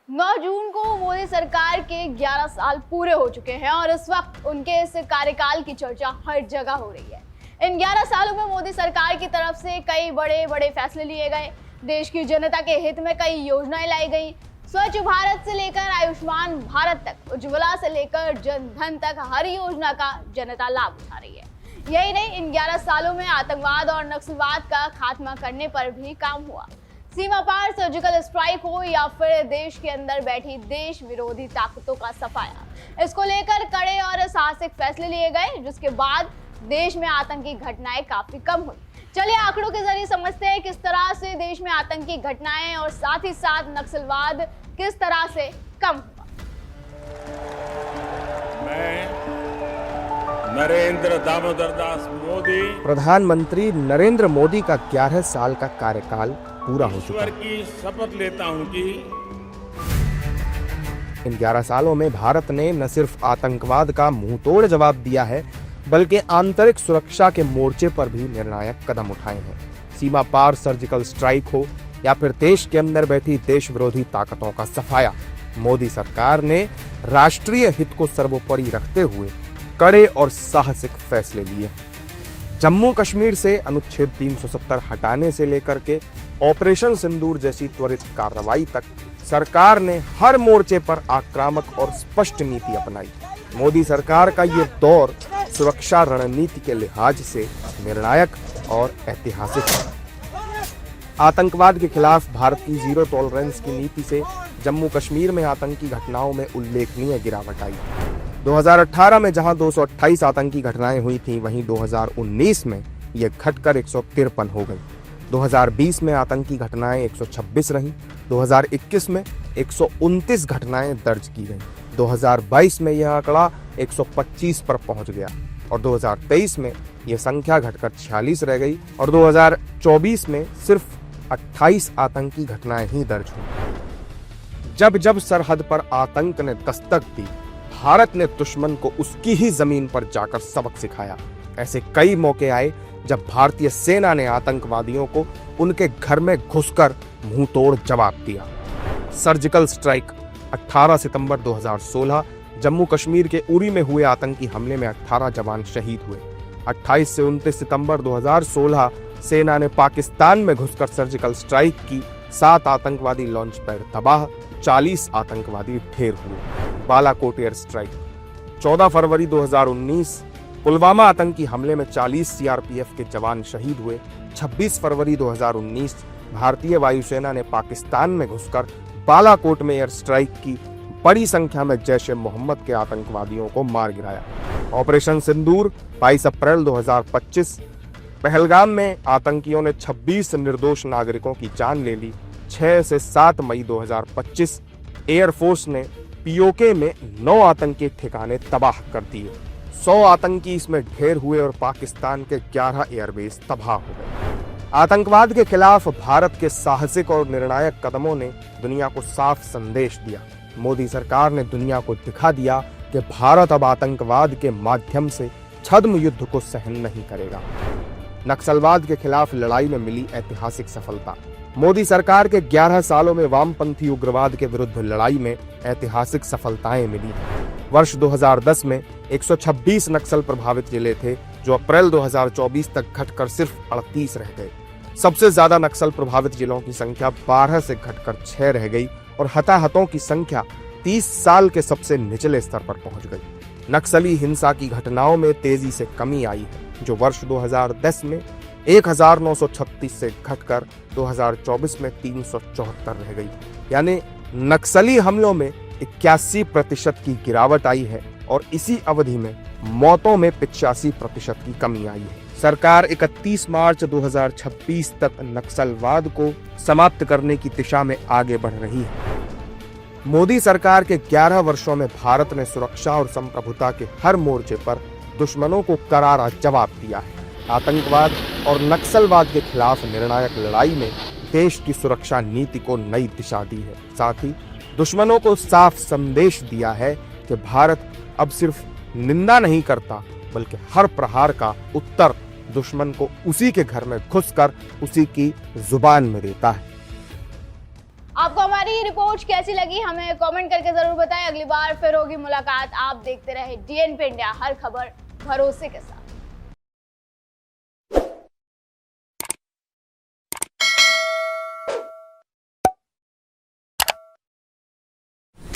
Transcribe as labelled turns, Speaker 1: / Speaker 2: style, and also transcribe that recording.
Speaker 1: 9 जून को मोदी सरकार के 11 साल पूरे हो चुके हैं और इस वक्त उनके इस कार्यकाल की चर्चा हर जगह हो रही है। इन 11 सालों में मोदी सरकार की तरफ से कई बड़े बड़े फैसले लिए गए, देश की जनता के हित में कई योजनाएं लाई गई। स्वच्छ भारत से लेकर आयुष्मान भारत तक, उज्ज्वला से लेकर जन धन तक हर योजना का जनता लाभ उठा रही है। यही नहीं, इन 11 सालों में आतंकवाद और नक्सलवाद का खात्मा करने पर भी काम हुआ। सीमा पार सर्जिकल स्ट्राइक हो या फिर देश के अंदर बैठी देश विरोधी ताकतों का सफाया, इसको लेकर कड़े और साहसिक फैसले लिए गए, जिसके बाद देश में आतंकी घटनाएं काफी कम हुई। चलिए आंकड़ों के जरिए समझते हैं किस तरह से देश में आतंकी घटनाएं और साथ ही साथ नक्सलवाद किस तरह से कम हुआ।
Speaker 2: मैं नरेंद्र दामोदर दास मोदी
Speaker 3: प्रधानमंत्री नरेंद्र मोदी का 11 साल का कार्यकाल पूरा हो चुका
Speaker 2: ईश्वर
Speaker 3: है।
Speaker 2: की शपथ लेता हूं कि
Speaker 3: इन 11 सालों में भारत ने न सिर्फ आतंकवाद का मुंहतोड़ जवाब दिया है, बल्कि आंतरिक सुरक्षा के मोर्चे पर भी निर्णायक कदम उठाए हैं। सीमा पार सर्जिकल स्ट्राइक हो या फिर देश के अंदर बैठी देश विरोधी ताकतों का सफाया, मोदी सरकार ने राष्ट्रीय हित को सर्वोपरि रखते हुए कड़े और साहसिक फैसले लिए। जम्मू कश्मीर से अनुच्छेद 370 हटाने से लेकर के ऑपरेशन सिंदूर जैसी त्वरित कार्रवाई तक सरकार ने हर मोर्चे पर आक्रामक और स्पष्ट नीति अपनाई। मोदी सरकार का ये दौर सुरक्षा रणनीति के लिहाज से निर्णायक और ऐतिहासिक है। आतंकवाद के खिलाफ भारत की जीरो टॉलरेंस की नीति से जम्मू कश्मीर में आतंकी घटनाओं में उल्लेखनीय गिरावट आई। 2018 में जहां 228 आतंकी घटनाएं हुई थीं, वहीं 2019 में यह घटकर 153 हो गई। 2020 में आतंकी घटनाएं 126 रहीं, 2021 में 129 घटनाएं दर्ज की गईं, 2022 में यह आंकड़ा 125 पर पहुंच गया और 2023 में यह संख्या घटकर 46 रह गई और 2024 में सिर्फ 28 आतंकी घटनाएं ही दर्ज हुई। जब जब सरहद पर आतंक ने दस्तक दी, भारत ने दुश्मन को उसकी ही जमीन पर जाकर सबक सिखाया। ऐसे कई मौके आए जब भारतीय सेना ने आतंकवादियों को उनके घर में घुसकर मुंहतोड़ जवाब दिया। सर्जिकल स्ट्राइक 18 सितंबर 2016 जम्मू कश्मीर के उरी में हुए आतंकी हमले में 18 जवान शहीद हुए। 28 से 29 सितंबर 2016 सेना ने पाकिस्तान में घुसकर सर्जिकल स्ट्राइक की, 7 आतंकवादी लॉन्च पैड तबाह, 40 आतंकवादी ढेर हुए। बालाकोट एयर स्ट्राइक 14 फरवरी 2019 पुलवामा आतंकी हमले में 40 सीआरपीएफ के जवान शहीद हुए। 26 फरवरी 2019 भारतीय वायुसेना ने पाकिस्तान में घुसकर बालाकोट में एयर स्ट्राइक की, बड़ी संख्या में जैश ए मोहम्मद के आतंकवादियों को मार गिराया। ऑपरेशन सिंदूर 22 अप्रैल 2025 पहलगाम में आतंकियों ने 26 निर्दोष नागरिकों की जान ले ली। 6 से 7 मई 2025 एयरफोर्स ने पीओके में 9 आतंकी ठिकाने तबाह कर दिए। 100 आतंकी इसमें ढेर हुए और पाकिस्तान के 11 एयरबेस तबाह हो गए। आतंकवाद के खिलाफ भारत के साहसिक और निर्णायक कदमों ने दुनिया को साफ संदेश दिया। मोदी सरकार ने दुनिया को दिखा दिया कि भारत अब आतंकवाद के माध्यम से छद्म युद्ध को सहन नहीं करेगा। नक्सलवाद के खिलाफ लड़ाई में मिली ऐतिहासिक सफलता। मोदी सरकार के 11 सालों में वामपंथी उग्रवाद के विरुद्ध लड़ाई में ऐतिहासिक सफलताएं मिली। वर्ष 2010 में 126 नक्सल प्रभावित जिले थे, जो अप्रैल 2024 तक घटकर सिर्फ 38 रह गए। सबसे ज्यादा नक्सल प्रभावित जिलों की संख्या 12 से घटकर 6 रह गई और हताहतों की संख्या 30 साल के सबसे निचले स्तर पर पहुंच गई। नक्सली हिंसा की घटनाओं में तेजी से कमी आई है, जो वर्ष 2010 में 1936 से घटकर 2024 में 374 रह गई। यानी नक्सली हमलों में 81% की गिरावट आई है और इसी अवधि में मौतों में 85% की कमी आई है। सरकार 31 मार्च 2026 तक नक्सलवाद को समाप्त करने की दिशा में आगे बढ़ रही है। मोदी सरकार के 11 वर्षों में भारत ने सुरक्षा और संप्रभुता के हर मोर्चे पर दुश्मनों को करारा जवाब दिया है। आतंकवाद और नक्सलवाद के खिलाफ निर्णायक लड़ाई में देश की सुरक्षा नीति को नई दिशा दी है। साथ ही दुश्मनों को साफ संदेश दिया है कि भारत अब सिर्फ निंदा नहीं करता, बल्कि हर प्रहार का उत्तर दुश्मन को उसी के घर में घुसकर उसी की जुबान में देता है।
Speaker 1: आपको हमारी ये रिपोर्ट कैसी लगी हमें कमेंट करके जरूर बताएं। अगली बार फिर होगी मुलाकात। आप देखते रहे DNP इंडिया, हर खबर भरोसे के साथ।